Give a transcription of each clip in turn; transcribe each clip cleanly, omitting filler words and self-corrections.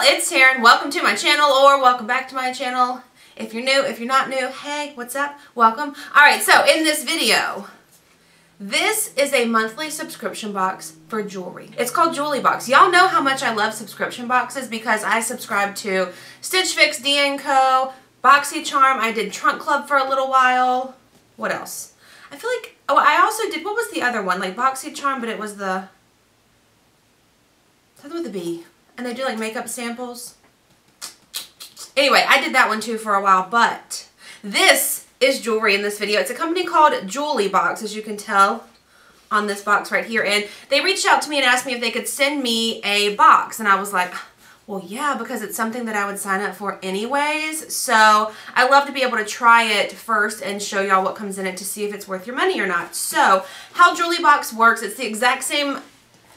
it's Taren. Welcome to my channel, or welcome back to my channel. If you're new, if you're not new, hey, what's up? Welcome. Alright, so in this video, this is a monthly subscription box for jewelry. It's called Jewlybox. Y'all know how much I love subscription boxes because I subscribe to Stitch Fix, D&Co, BoxyCharm. I did Trunk Club for a little while. What else? I feel like, oh, I also did, what was the other one? Like BoxyCharm, but it was the, something with a B. And they do like makeup samples. Anyway, I did that one too for a while, but this is jewelry in this video. It's a company called Jewlybox, as you can tell on this box right here. And they reached out to me and asked me if they could send me a box. And I was like, well, yeah, because it's something that I would sign up for anyways. So I love to be able to try it first and show y'all what comes in it to see if it's worth your money or not. So how Jewlybox works, it's the exact same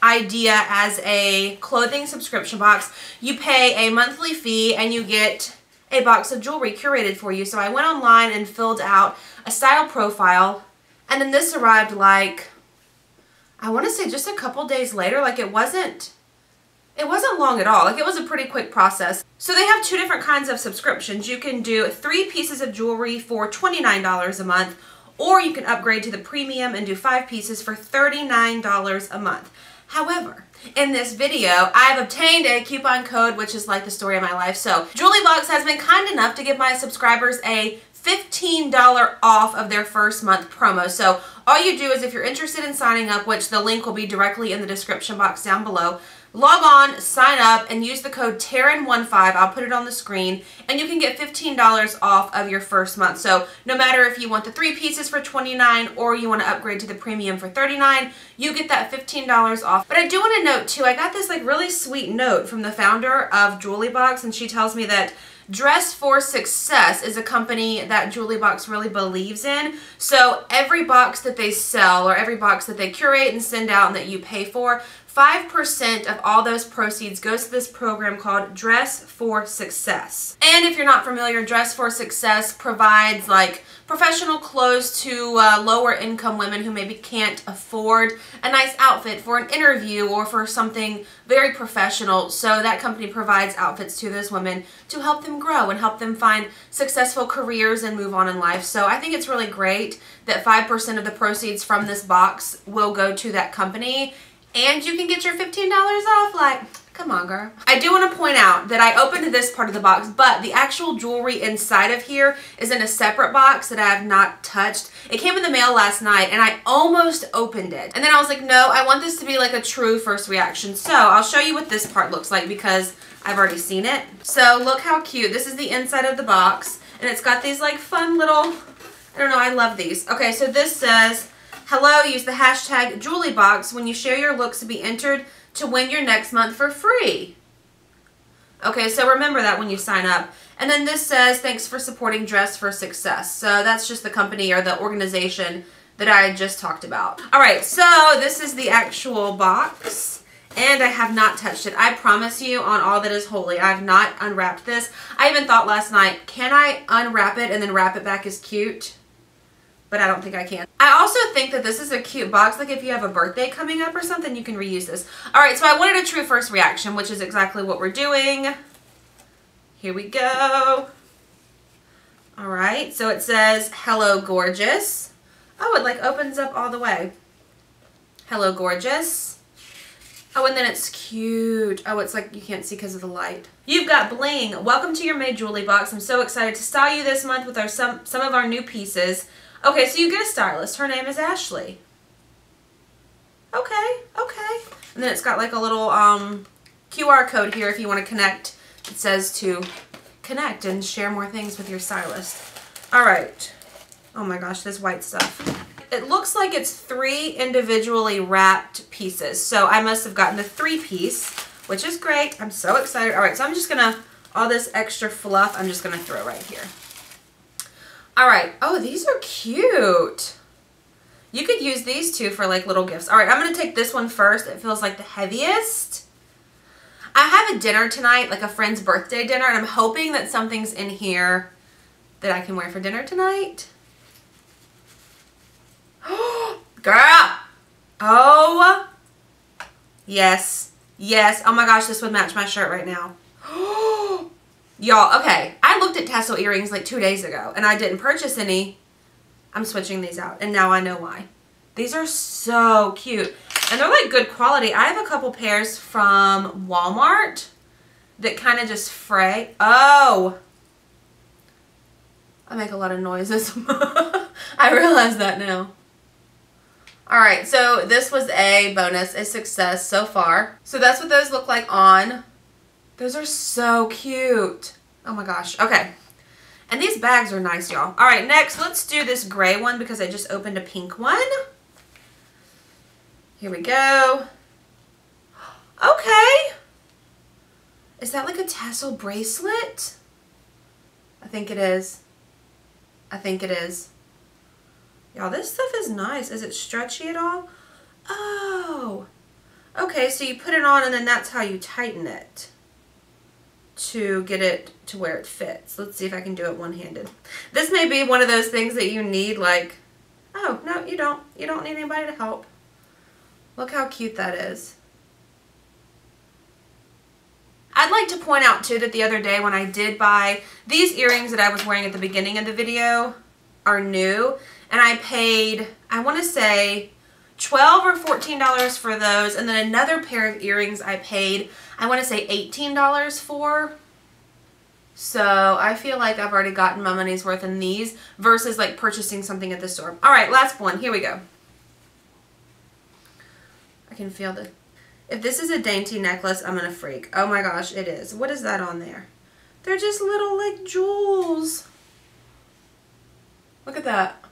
idea as a clothing subscription box. You pay a monthly fee and you get a box of jewelry curated for you. So I went online and filled out a style profile, and then this arrived like, I want to say just a couple days later. Like it wasn't long at all. Like it was a pretty quick process. So they have two different kinds of subscriptions. You can do 3 pieces of jewelry for $29 a month, or you can upgrade to the premium and do 5 pieces for $39 a month. However, in this video, I've obtained a coupon code, which is like the story of my life. So Jewlybox has been kind enough to give my subscribers a $15 off of their first month promo. So all you do is, if you're interested in signing up, which the link will be directly in the description box down below, log on, sign up, and use the code Taren15. I'll put it on the screen, and you can get $15 off of your first month. So no matter if you want the 3 pieces for $29 or you want to upgrade to the premium for $39, you get that $15 off. But I do want to note too, I got this like really sweet note from the founder of Jewlybox, and she tells me that Dress for Success is a company that Jewlybox really believes in. So every box that they sell, or every box that they curate and send out and that you pay for, 5% of all those proceeds goes to this program called Dress for Success. And if you're not familiar, Dress for Success provides like professional clothes to lower income women who maybe can't afford a nice outfit for an interview or for something very professional. So that company provides outfits to those women to help them grow and help them find successful careers and move on in life. So I think it's really great that 5% of the proceeds from this box will go to that company. And you can get your $15 off. Like, come on, girl. I do want to point out that I opened this part of the box, but the actual jewelry inside of here is in a separate box that I have not touched. It came in the mail last night, and I almost opened it. And then I was like, no, I want this to be like a true first reaction. So I'll show you what this part looks like because I've already seen it. So look how cute. This is the inside of the box, and it's got these like fun little, I don't know, I love these. Okay, so this says, hello, use the hashtag Jewlybox when you share your looks to be entered to win your next month for free. Okay, so remember that when you sign up. And then this says, thanks for supporting Dress for Success. So that's just the company or the organization that I just talked about. All right, so this is the actual box, and I have not touched it. I promise you on all that is holy, I have not unwrapped this. I even thought last night, can I unwrap it and then wrap it back as cute? But I don't think I can. I also think that this is a cute box. Like if you have a birthday coming up or something, you can reuse this. All right, so I wanted a true first reaction, which is exactly what we're doing. Here we go. All right, so it says, hello, gorgeous. Oh, it like opens up all the way. Hello, gorgeous. Oh, and then it's cute. Oh, it's like you can't see because of the light. You've got bling. Welcome to your May Jewlybox. I'm so excited to style you this month with our some of our new pieces. Okay, so you get a stylist. Her name is Ashley. Okay, okay. And then it's got like a little QR code here if you want to connect. It says to connect and share more things with your stylist. All right. Oh my gosh, this white stuff. It looks like it's 3 individually wrapped pieces. So I must have gotten the 3-piece, which is great. I'm so excited. All right, so I'm just going to, all this extra fluff, I'm just going to throw right here. All right. Oh, these are cute. You could use these two for like little gifts. All right, I'm going to take this one first. It feels like the heaviest. I have a dinner tonight, like a friend's birthday dinner, and I'm hoping that something's in here that I can wear for dinner tonight. Girl. Oh. Yes. Yes. Oh my gosh, this would match my shirt right now. Y'all, okay, I looked at tassel earrings like 2 days ago and I didn't purchase any. I'm switching these out and now I know why. These are so cute and they're like good quality. I have a couple pairs from Walmart that kind of just fray. Oh, I make a lot of noises. I realize that now. Alright, so this was a bonus, a success so far. So that's what those look like on. Those are so cute. Oh my gosh. Okay. And these bags are nice, y'all. Alright, next let's do this gray one because I just opened a pink one. Here we go. Okay. Is that like a tassel bracelet? I think it is. I think it is. Y'all, this stuff is nice. Is it stretchy at all? Oh. Okay, so you put it on and then that's how you tighten it to get it to where it fits. Let's see if I can do it one-handed. This may be one of those things that you need like, oh, no, you don't. You don't need anybody to help. Look how cute that is. I'd like to point out too that the other day when I did buy these earrings that I was wearing at the beginning of the video are new and I paid, I want to say $12 or $14 for those, and then another pair of earrings I paid, I want to say $18 for. So I feel like I've already gotten my money's worth in these versus like purchasing something at the store. Alright, last one. Here we go. I can feel the... If this is a dainty necklace, I'm gonna freak. Oh my gosh, it is. What is that on there? They're just little like jewels. Look at that.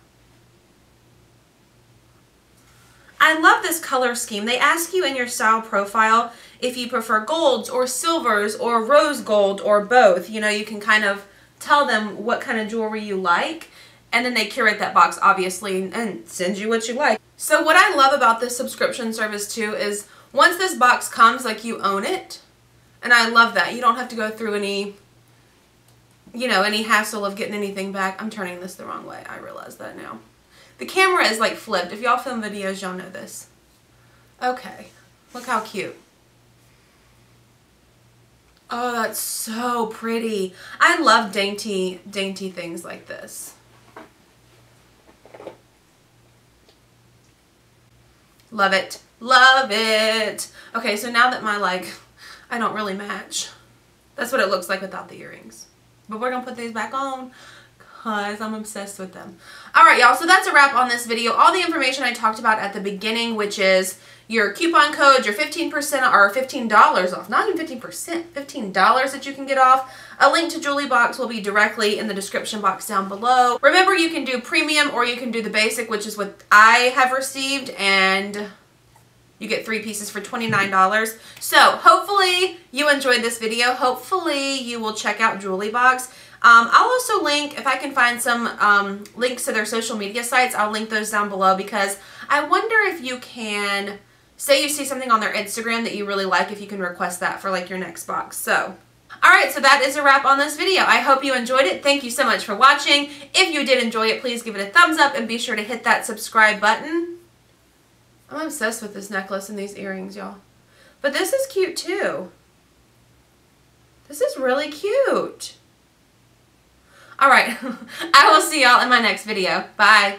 I love this color scheme. They ask you in your style profile if you prefer golds or silvers or rose gold or both. You know, you can kind of tell them what kind of jewelry you like, and then they curate that box obviously and send you what you like. So what I love about this subscription service too is once this box comes, like, you own it. And I love that. You don't have to go through any, you know, any hassle of getting anything back. I'm turning this the wrong way. I realize that now. The camera is like flipped. If y'all film videos, y'all know this. Okay. Look how cute. Oh, that's so pretty. I love dainty things like this. Love it. Love it. Okay, so now that my, like, I don't really match. That's what it looks like without the earrings. But we're going to put these back on because I'm obsessed with them. Alright, y'all, so that's a wrap on this video. All the information I talked about at the beginning, which is your coupon code, your 15% or $15 off. Not even 15%, $15 that you can get off. A link to Jewlybox will be directly in the description box down below. Remember, you can do premium or you can do the basic, which is what I have received, and you get 3 pieces for $29. So hopefully you enjoyed this video. Hopefully you will check out Jewlybox. I'll also link, if I can find some links to their social media sites, I'll link those down below because I wonder if you can, say you see something on their Instagram that you really like, if you can request that for like your next box. So, alright, so that is a wrap on this video. I hope you enjoyed it. Thank you so much for watching. If you did enjoy it, please give it a thumbs up and be sure to hit that subscribe button. I'm obsessed with this necklace and these earrings, y'all. But this is cute too. This is really cute. Alright, I will see y'all in my next video. Bye.